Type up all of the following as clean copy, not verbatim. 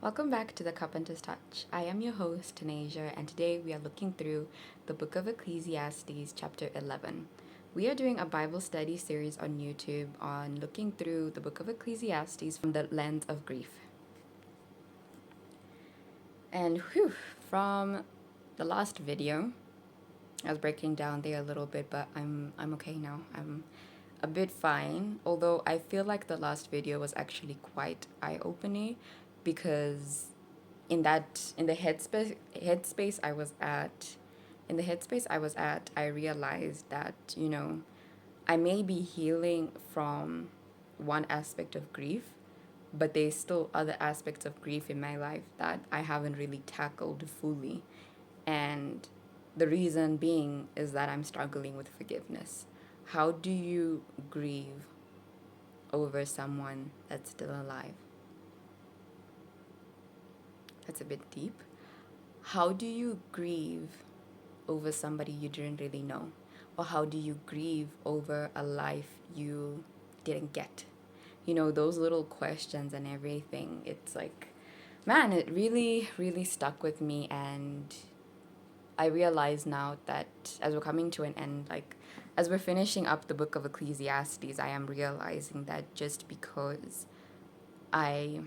Welcome back to the Carpenter's Touch. I am your host, Tanasia, and today we are looking through the Book of Ecclesiastes, Chapter 11. We are doing a Bible study series on YouTube on looking through the Book of Ecclesiastes from the lens of grief. And from the last video, I was breaking down there a little bit, but I'm okay now. I'm a bit fine, although I feel like the last video was actually quite eye-opening because in the headspace I was at I realized that, I may be healing from one aspect of grief, but there's still other aspects of grief in my life that I haven't really tackled fully. And the reason being is that I'm struggling with forgiveness. How do you grieve over someone that's still alive? That's a bit deep. How do you grieve over somebody you didn't really know? Or how do you grieve over a life you didn't get? Those little questions and everything. It's like, man, it really, really stuck with me. And I realize now that as we're coming to an end, like as we're finishing up the book of Ecclesiastes, I am realizing that just because I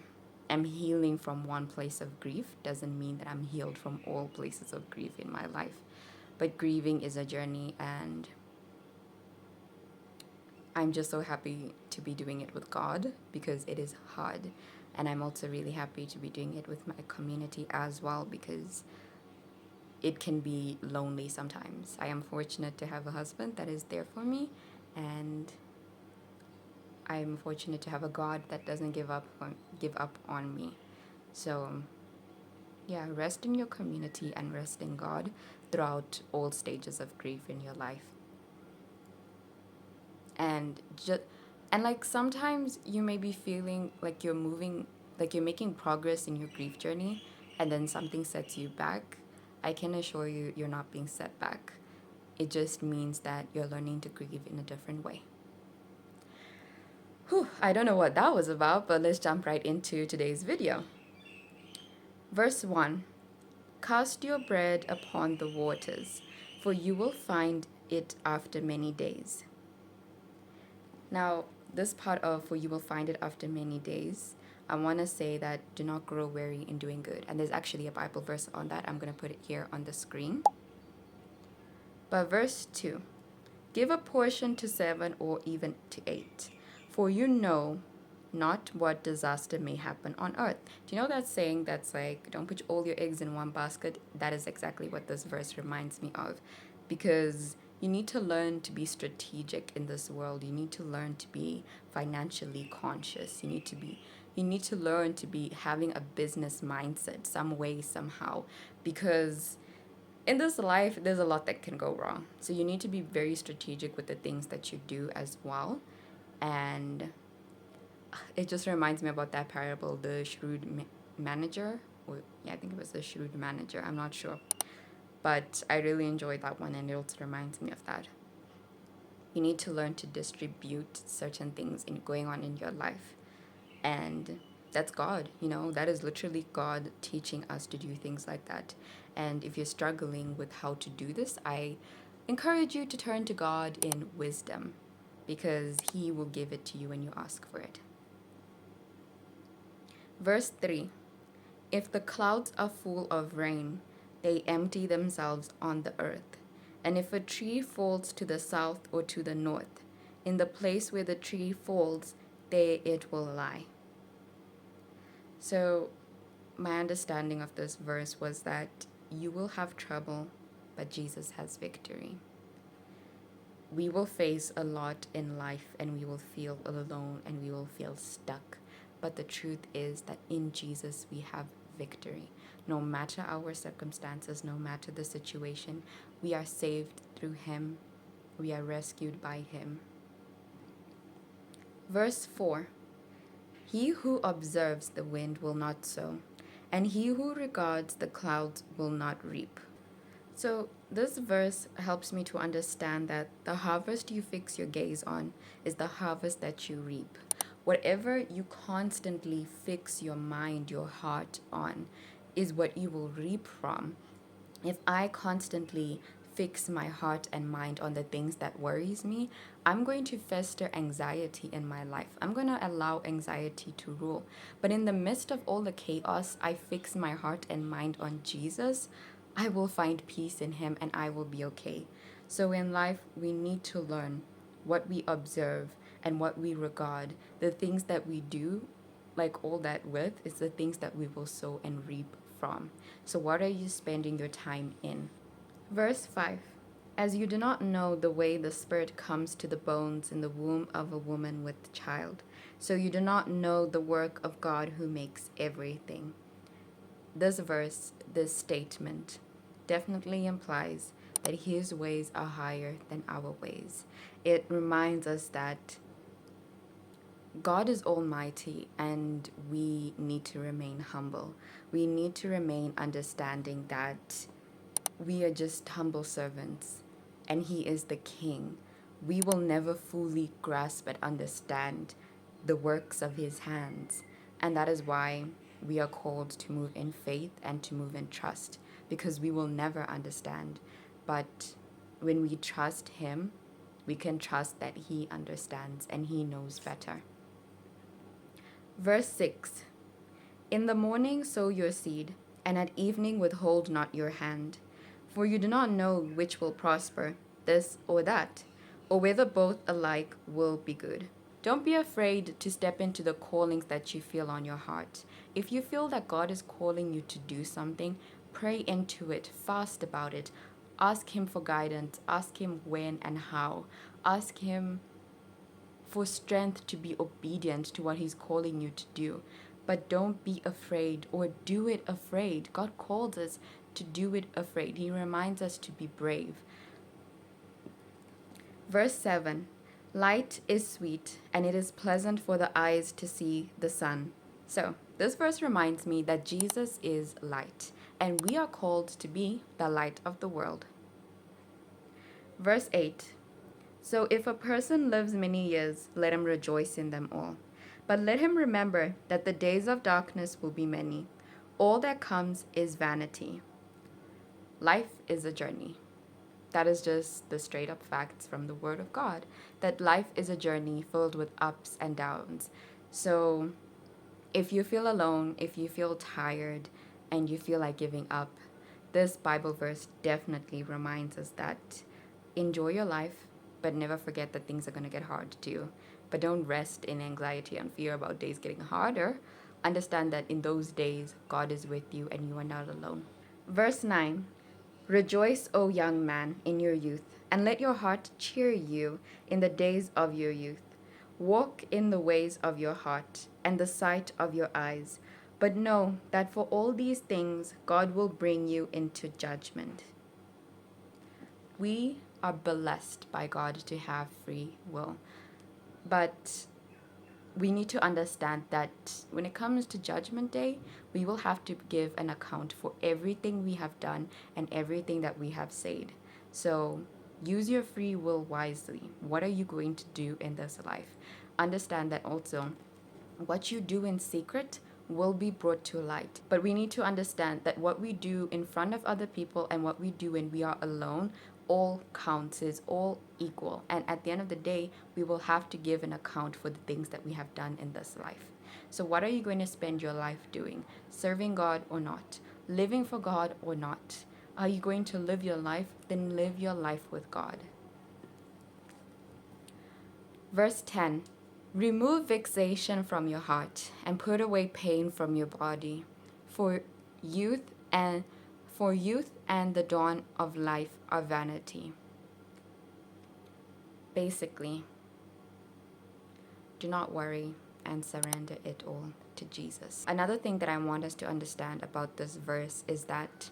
am healing from one place of grief doesn't mean that I'm healed from all places of grief in my life. But grieving is a journey, and I'm just so happy to be doing it with God because it is hard. And I'm also really happy to be doing it with my community as well because it can be lonely sometimes. I am fortunate to have a husband that is there for me, and I'm fortunate to have a God that doesn't give up on me. So, yeah, rest in your community and rest in God throughout all stages of grief in your life. And like sometimes you may be feeling like you're moving, like you're making progress in your grief journey, and then something sets you back. I can assure you, you're not being set back. It just means that you're learning to grieve in a different way. I don't know what that was about, but let's jump right into today's video. Verse 1. Cast your bread upon the waters, for you will find it after many days. Now, this part of "for you will find it after many days," I want to say that do not grow weary in doing good. And there's actually a Bible verse on that. I'm going to put it here on the screen. But verse 2. Give a portion to 7 or even to 8, for you know not what disaster may happen on earth. Do you know that saying that's like, don't put all your eggs in one basket? That is exactly what this verse reminds me of. Because you need to learn to be strategic in this world. You need to learn to be financially conscious. You need to learn to be having a business mindset some way, somehow. Because in this life, there's a lot that can go wrong. So you need to be very strategic with the things that you do as well. And it just reminds me about that parable, the shrewd manager. Or, yeah, I think it was the shrewd manager. I'm not sure. But I really enjoyed that one, and it also reminds me of that. You need to learn to distribute certain things going on in your life. And that's God, that is literally God teaching us to do things like that. And if you're struggling with how to do this, I encourage you to turn to God in wisdom because He will give it to you when you ask for it. Verse 3. If the clouds are full of rain, they empty themselves on the earth. And if a tree falls to the south or to the north, in the place where the tree falls, there it will lie. So my understanding of this verse was that you will have trouble, but Jesus has victory. We will face a lot in life, and we will feel alone, and we will feel stuck. But the truth is that in Jesus we have victory. No matter our circumstances, no matter the situation, we are saved through Him. We are rescued by Him. Verse 4. He who observes the wind will not sow, and he who regards the clouds will not reap. So this verse helps me to understand that the harvest you fix your gaze on is the harvest that you reap. Whatever you constantly fix your mind, your heart on, is what you will reap from. If I constantly fix my heart and mind on the things that worries me, I'm going to fester anxiety in my life. I'm going to allow anxiety to rule. But in the midst of all the chaos, I fix my heart and mind on Jesus. I will find peace in him and I will be okay. So in life, we need to learn what we observe and what we regard. The things that we do, like all that with, is the things that we will sow and reap from. So, what are you spending your time in? Verse 5. As you do not know the way the Spirit comes to the bones in the womb of a woman with child, so you do not know the work of God who makes everything. This verse, this statement, definitely implies that his ways are higher than our ways. It reminds us that God is almighty and we need to remain humble. We need to remain understanding that we are just humble servants and he is the king. We will never fully grasp and understand the works of his hands. And that is why we are called to move in faith and to move in trust, because we will never understand. But when we trust him, we can trust that he understands and he knows better. Verse 6. In the morning sow your seed, and at evening withhold not your hand. For you do not know which will prosper, this or that, or whether both alike will be good. Don't be afraid to step into the callings that you feel on your heart. If you feel that God is calling you to do something, pray into it, fast about it. Ask him for guidance, ask him when and how. Ask him for strength to be obedient to what he's calling you to do. But don't be afraid or do it afraid. God calls us to do it afraid. He reminds us to be brave. Verse 7. Light is sweet, and it is pleasant for the eyes to see the sun. So, this verse reminds me that Jesus is light, and we are called to be the light of the world. Verse 8. So if a person lives many years, let him rejoice in them all. But let him remember that the days of darkness will be many. All that comes is vanity. Life is a journey. That is just the straight up facts from the Word of God. That life is a journey filled with ups and downs. So if you feel alone, if you feel tired, and you feel like giving up, this Bible verse definitely reminds us that enjoy your life, but never forget that things are going to get hard too. But don't rest in anxiety and fear about days getting harder. Understand that in those days, God is with you and you are not alone. Verse 9. Rejoice, O young man, in your youth, and let your heart cheer you in the days of your youth. Walk in the ways of your heart and the sight of your eyes. But know that for all these things, God will bring you into judgment. We are blessed by God to have free will. But we need to understand that when it comes to Judgment Day, we will have to give an account for everything we have done and everything that we have said. So use your free will wisely. What are you going to do in this life? Understand that also what you do in secret will be brought to light. But we need to understand that what we do in front of other people and what we do when we are alone all counts, is all equal. And at the end of the day, we will have to give an account for the things that we have done in this life. So what are you going to spend your life doing? Serving God or not? Living for God or not? Are you going to live your life? Then live your life with God. Verse 10. Remove vexation from your heart and put away pain from your body, for youth and the dawn of life are vanity. Basically, do not worry and surrender it all to Jesus. Another thing that I want us to understand about this verse is that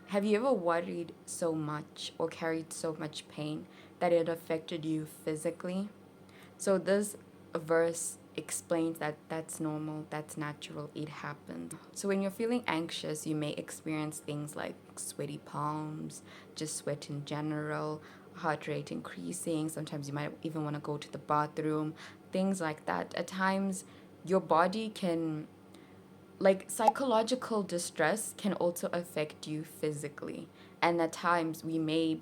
have you ever worried so much or carried so much pain that it affected you physically? So this verse explains that that's normal, that's natural, it happens. So when you're feeling anxious, you may experience things like sweaty palms, just sweat in general, heart rate increasing. Sometimes you might even want to go to the bathroom. things like that. At times, your body can, like, psychological distress can also affect you physically. And at times, we may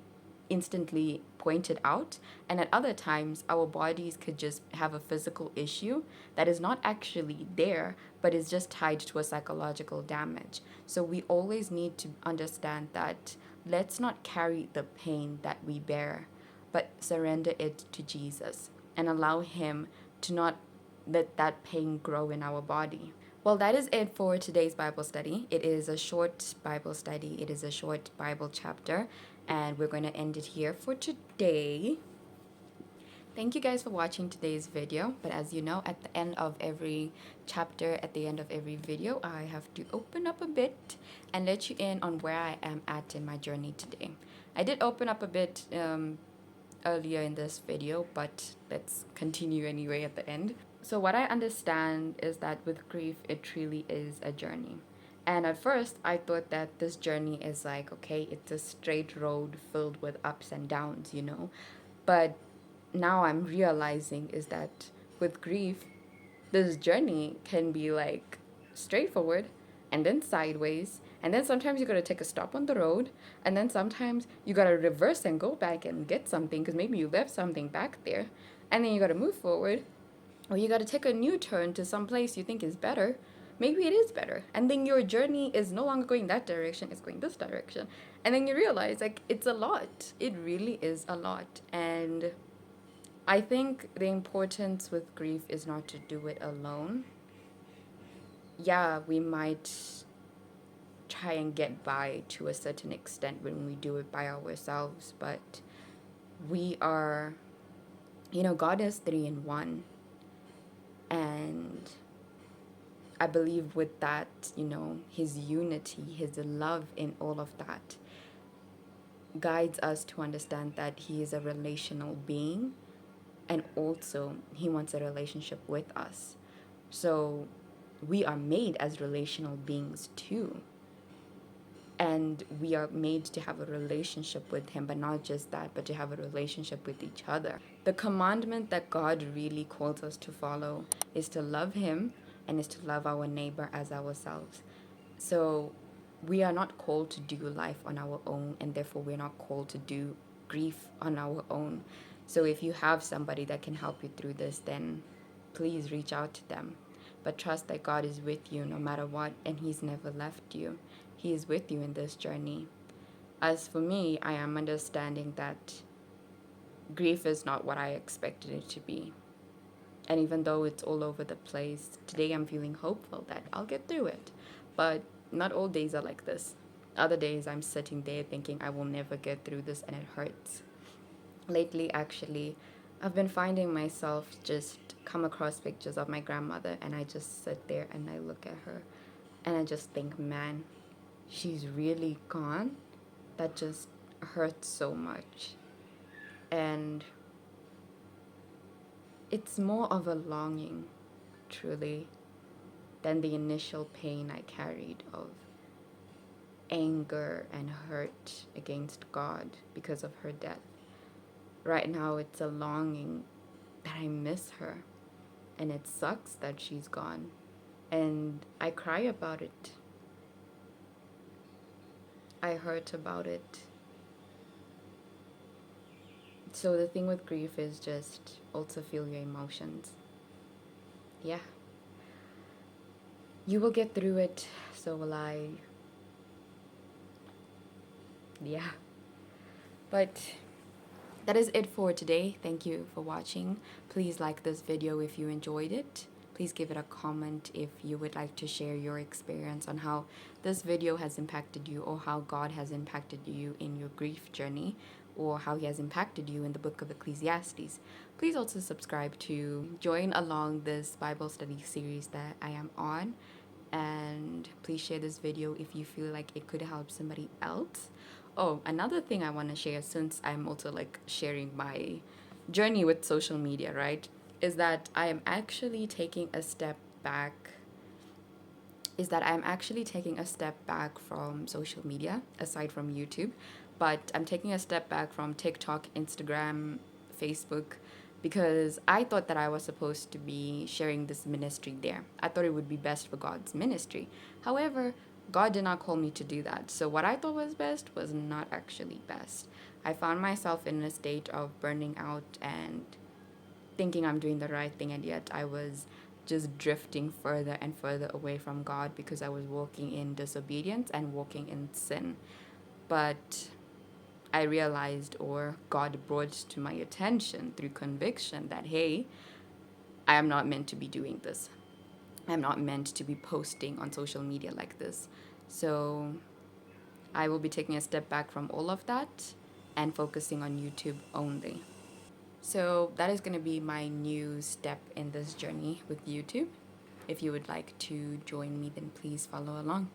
instantly point it out, and at other times, our bodies could just have a physical issue that is not actually there, but is just tied to a psychological damage. So we always need to understand that let's not carry the pain that we bear, but surrender it to Jesus and allow Him to not let that pain grow in our body. Well, that is it for today's Bible study. It is a short Bible study, it is a short Bible chapter, and we're going to end it here for today. Thank you guys for watching today's video. But as you know, at the end of every chapter, at the end of every video, I have to open up a bit and let you in on where I am at in my journey today. I did open up a bit earlier in this video, but let's continue anyway at the end. So what I understand is that with grief, it truly is a journey. And at first, I thought that this journey is like, okay, it's a straight road filled with ups and downs, you know. But now I'm realizing is that with grief, this journey can be like straightforward and then sideways, and then sometimes you gotta take a stop on the road, and then sometimes you gotta reverse and go back and get something because maybe you left something back there, and then you gotta move forward, or you gotta take a new turn to some place you think is better. Maybe it is better, and then your journey is no longer going that direction, it's going this direction, and then you realize like it's a lot. It really is a lot. And I think the importance with grief is not to do it alone. Yeah, we might try and get by to a certain extent when we do it by ourselves, but we are, God is three in one. And I believe with that, His unity, His love in all of that guides us to understand that He is a relational being, and also He wants a relationship with us. So we are made as relational beings too. And we are made to have a relationship with Him, but not just that, but to have a relationship with each other. The commandment that God really calls us to follow is to love Him and is to love our neighbor as ourselves. So we are not called to do life on our own, and therefore we're not called to do grief on our own. So if you have somebody that can help you through this, then please reach out to them. But trust that God is with you no matter what, and He's never left you. He is with you in this journey. As for me, I am understanding that grief is not what I expected it to be. And even though it's all over the place, today I'm feeling hopeful that I'll get through it. But not all days are like this. Other days I'm sitting there thinking I will never get through this, and it hurts. Lately, actually, I've been finding myself just come across pictures of my grandmother, and I just sit there and I look at her and I just think, man, she's really gone. That just hurts so much. And it's more of a longing, truly, than the initial pain I carried of anger and hurt against God because of her death. Right now, it's a longing that I miss her, and it sucks that she's gone, and I cry about it. I hurt about it. So the thing with grief is just also feel your emotions. Yeah. You will get through it, so will I. Yeah. But that is it for today. Thank you for watching. Please like this video if you enjoyed it. Please give it a comment if you would like to share your experience on how this video has impacted you, or how God has impacted you in your grief journey, or how He has impacted you in the Book of Ecclesiastes. Please also subscribe to join along this Bible study series that I am on. And please share this video if you feel like it could help somebody else. Oh, another thing I want to share, since I'm also like sharing my journey with social media, right, is that I am actually taking a step back. From social media, aside from YouTube, but I'm taking a step back from TikTok, Instagram, Facebook, because I thought that I was supposed to be sharing this ministry there. I thought it would be best for God's ministry. However, God did not call me to do that. So what I thought was best was not actually best. I found myself in a state of burning out and thinking I'm doing the right thing, and yet I was just drifting further and further away from God because I was walking in disobedience and walking in sin. But I realized, or God brought to my attention through conviction, that hey, I am not meant to be doing this. I'm not meant to be posting on social media like this. So I will be taking a step back from all of that and focusing on YouTube only. So that is going to be my new step in this journey with YouTube. If you would like to join me, then please follow along.